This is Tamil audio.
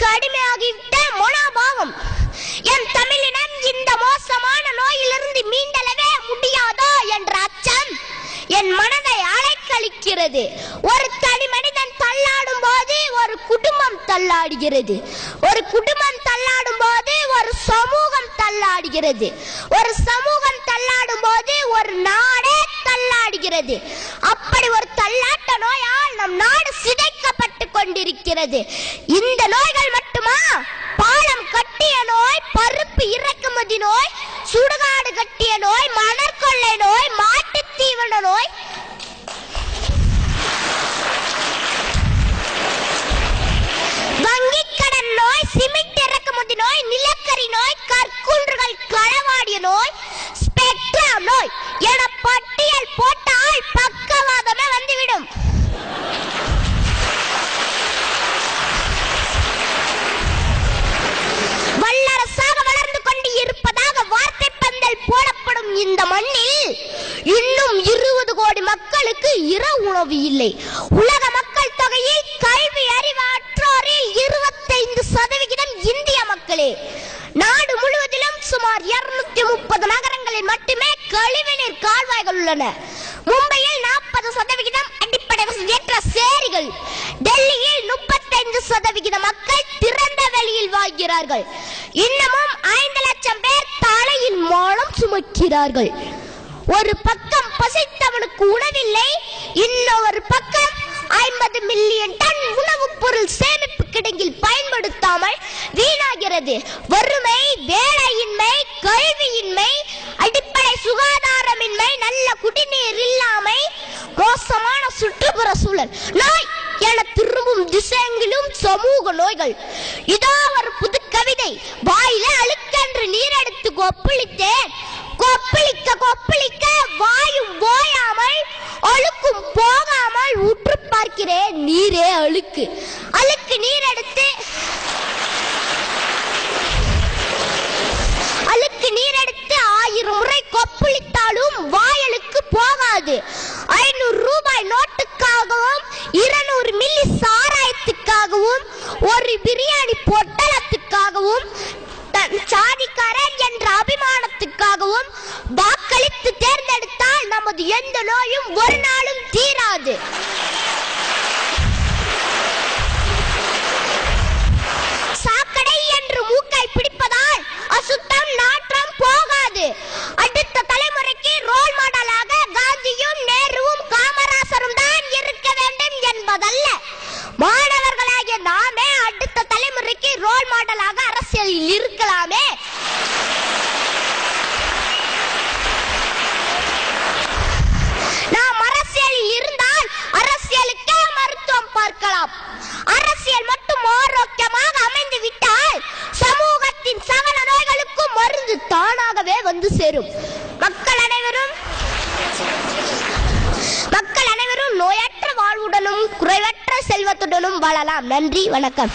கடுமையாகிவிட்ட மனோபாவம். என் தமிழினம் இந்த மோசமான நோயிலிருந்து மீண்டெழவே முடியாதோ என்ற அச்சம் என் மனதை அலைக்கழிக்கிறது. ஒரு தனி மனிதன் தள்ளாடும் போது ஒரு குடும்பம் தள்ளாடுகிறது. ஒரு குடும்பம் தள்ளாடும் போது ஒரு சமூகம் தள்ளாடுகிறது. ஒரு சமூகம் தள்ளாடும் போது ஒரு நாடே தள்ளாடுகிறது. அப்படி ஒரு தள்ளாட்ட நோயால் நம் நாடு சிதைக்கப்பட்டு கொண்டிருக்கிறது. இந்த நோய்கள் மட்டுமா? பாலம் கட்டிய நோய், பருப்பு இறக்குமதி நோய், சுடுகாடு கட்டிய நோய், மணற்கொள்ளை நோய், மாட்டுத் தீவன நோய், வங்கி கடன் நோய், சிமெண்ட் இறக்குமதி நோய், நிலக்கரி நோய், கற்குன்றுகள் களவாடிய நோய், ஸ்பெக்ட்ரா நோய் என பட்டியல் போட்டால் பக்கவாதமே வந்துவிடும். வல்லரசாக வளர்ந்து கொண்டு இருப்பதாக வார்த்தை பந்தல் போடப்படும் இந்த மண்ணில் இன்னும் 20 கோடி மக்களுக்கு இரவு உணவு இல்லை. உலக மக்கள் தொகையில் கல்வி அறிவாற்றோரில் 25% இந்திய மக்களே. நாடு முழுவதிலும் சுமார் 230 நகரங்களில் மட்டுமே கழிவுநீர் கால்வாய்கள் உள்ளன. மும்பையில் 40% அடிப்படை வசதியற்ற சேரிகள். டெல்லியில் 35% மக்கள் திறந்த வெளியில் வாழ்கிறார்கள். இன்னமும் 5 லட்சம் பேர் தலையில் மானம் சுமக்கிறார்கள். ஒரு பக்கம் பசித்தவனுக்கு உணவில்லை, இன்னொரு பக்கம் 50 மில்லியன் டன் உணவுப் பொருள் சேமிப்பு கிடங்கில் பயன்படுத்தாமல் வீணாகிறது. வறுமை, வேலையின்மை, கல்வியின்மை, அடிப்படை சுகாதாரமின்மை, நல்ல குடிநீர் இல்லாமை, மோசமான சுற்றுப்புற சூழல், நோய் என திரும்பும் திசையெங்கிலும் சமூக நோய்கள். இதோ ஒரு புது கவிதை. வாயில அழுக்கென்று நீர் எடுத்து கொப்பளித்தேன். கொப்பளிக்க கொப்பளிக்க வாயும் ஓயாமல் அழுக்கும் போகாமல் உற்று பார்க்கிறேன். நீரே அழுக்கு. அழுக்கு நீர் எடுத்து அழுக்கு நீர் எடுத்து 1000 முறை கொப்பளித்தாலும் வாயலுக்கு போகாது. 500 ரூபாய் நோட்டுக்காகவும் 200 மில்லி சாராயத்துக்காகவும் ஒரு பிரியாணி பொட்டலத்துக்காகவும் சாதிக்காரன் என்ற அபிமானத்துக்காகவும் வாக்களித்து தேர்ந்தெடுத்தால் நமது எந்த நோயும் ஒரு நாளும் தீராது. சாக்கடை என்று மூக்கை பிடிப்பதால் அசுத்தம் நாற்றம் போகாது. அடுத்த தலைமுறைக்கு ரோல் மாடலாக காந்தியும் நேருவும் காமராசரும் தான் இருக்க வேண்டும் என்பதல்ல. மாணவர்களாகிய நாமே அடுத்த தலைமுறைக்கு ரோல் மாடலாக அரசியலில் இருக்கலாமே. நாம் அரசியலில் இருந்தால் அரசியலுக்கே மருத்துவம் பார்க்கலாம். அரசியல் மட்டும் ஆரோக்கியமாக அமைந்து விட்டால் சமூகத்தின் சகல நோய்களுக்கும் மருந்து தானாகவே வந்து சேரும். மக்கள் அனைவரும் நோயற்ற வாழ்வுடனும் குறைவற்ற செல்வத்துடனும் வாழலாம். நன்றி, வணக்கம்.